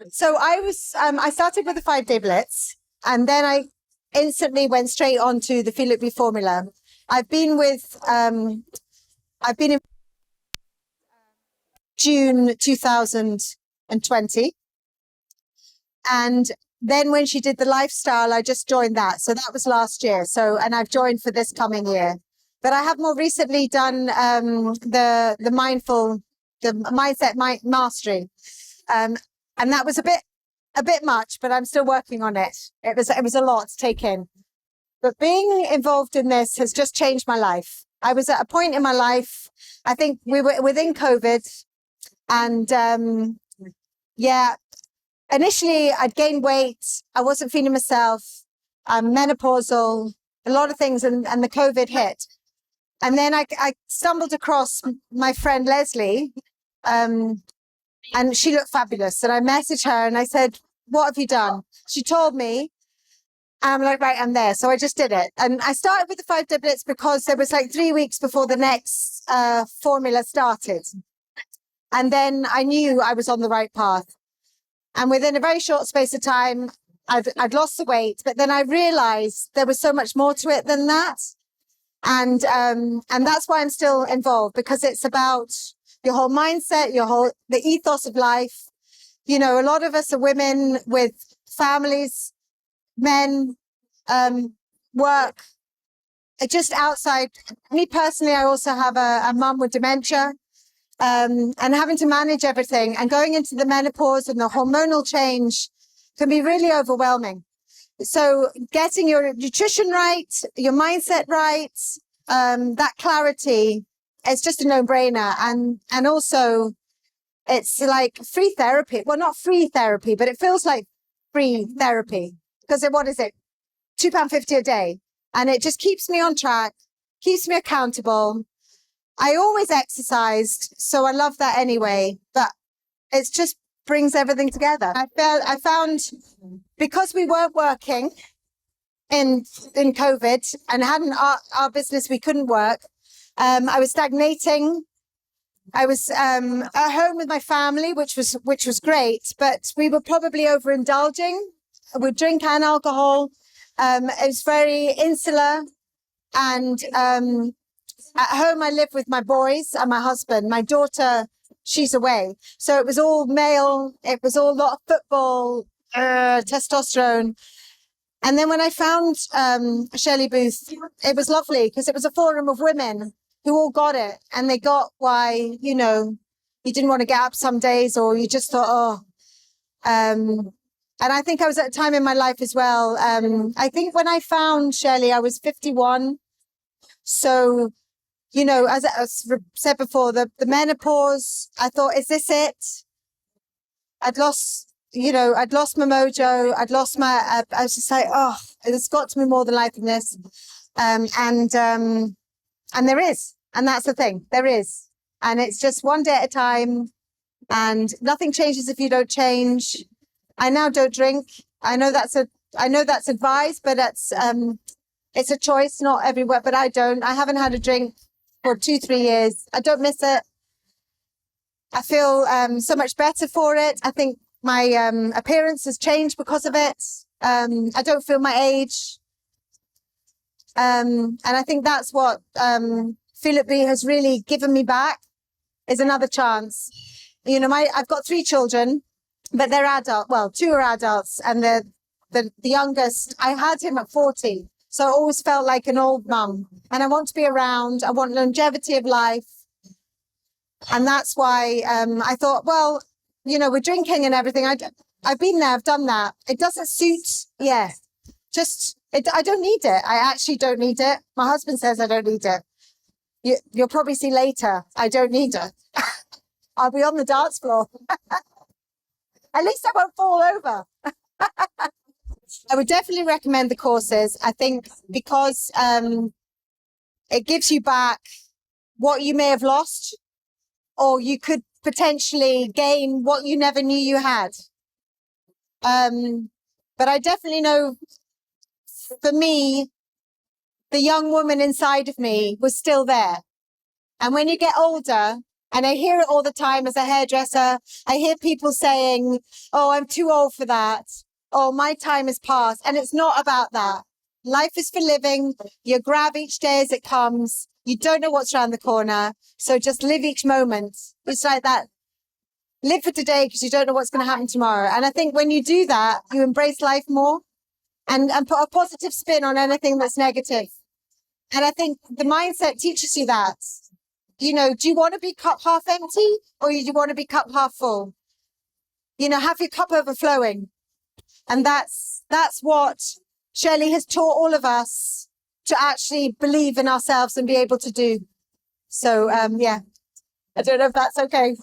So I started with the 5-day blitz, and then I instantly went straight on to the Feel It Be formula. I've been in June 2020. And then when she did the lifestyle, I just joined that. So that was last year. And I've joined for this coming year. But I have more recently done the mindset mastery. And that was a bit much, but I'm still working on it. It was a lot to take in. But being involved in this has just changed my life. I was at a point in my life, I think we were within COVID, and initially I'd gained weight. I wasn't feeling myself. I'm menopausal, a lot of things, and the COVID hit. And then I stumbled across my friend Leslie, and she looked fabulous. And I messaged her and I said, "What have you done?" She told me. I'm like, right, I'm there. So I just did it. And I started with the 5-day blitz because there was like 3 weeks before the next formula started. And then I knew I was on the right path. And within a very short space of time, I'd lost the weight. But then I realized there was so much more to it than that. And that's why I'm still involved, because it's about your whole mindset, the ethos of life. You know, a lot of us are women with families, men, work, just outside. Me personally, I also have a mum with dementia, and having to manage everything and going into the menopause and the hormonal change can be really overwhelming. So getting your nutrition right, your mindset right, that clarity, it's just a no-brainer. And also it's like free therapy. Well, not free therapy, but it feels like free therapy. Because what is it? £2.50 a day. And it just keeps me on track, keeps me accountable. I always exercised, so I love that anyway. But it just brings everything together. I found because we weren't working in COVID and hadn't our business, we couldn't work. I was stagnating. I was at home with my family, which was great, but we were probably overindulging. We drink and alcohol. It was very insular. And at home, I live with my boys and my husband. My daughter, she's away. So it was all male. It was all a lot of football, testosterone. And then when I found Shelley Booth, it was lovely because it was a forum of women who all got it. And they got why, you know, you didn't want to get up some days, or you just thought, and I think I was at a time in my life as well. I think when I found Shelley, I was 51. So, you know, as I said before, the menopause, I thought, is this it? I'd lost my mojo. I'd lost I was just like, oh, there's got to be more than life in this. And there is. And that's the thing. There is. And it's just one day at a time. And nothing changes if you don't change. I now don't drink. I know that's advised, but it's a choice, not everywhere. But I don't. I haven't had a drink for 2-3 years. I don't miss it. I feel so much better for it. I think my appearance has changed because of it. I don't feel my age. And I think that's what Feel It Be has really given me back, is another chance. You know, I've got 3 children. But they're adult. Well, 2 are adults, and the youngest, I had him at 40. So I always felt like an old mum. And I want to be around. I want longevity of life. And that's why I thought, well, you know, we're drinking and everything. I've been there. I've done that. It doesn't suit. Yeah. I don't need it. I actually don't need it. My husband says I don't need it. You'll probably see later. I don't need it. I'll be on the dance floor. At least I won't fall over. I would definitely recommend the courses. I think because it gives you back what you may have lost, or you could potentially gain what you never knew you had. But I definitely know, for me, the young woman inside of me was still there. And when you get older, And I hear it all the time as a hairdresser. I hear people saying, oh, I'm too old for that. Oh, my time is past. And it's not about that. Life is for living. You grab each day as it comes. You don't know what's around the corner. So just live each moment. It's like that. Live for today because you don't know what's going to happen tomorrow. And I think when you do that, you embrace life more and put a positive spin on anything that's negative. And I think the mindset teaches you that. You know, do you want to be cup half empty or do you want to be cup half full? You know, have your cup overflowing. And that's what Shelley has taught all of us to actually believe in ourselves and be able to do. So, yeah, I don't know if that's okay.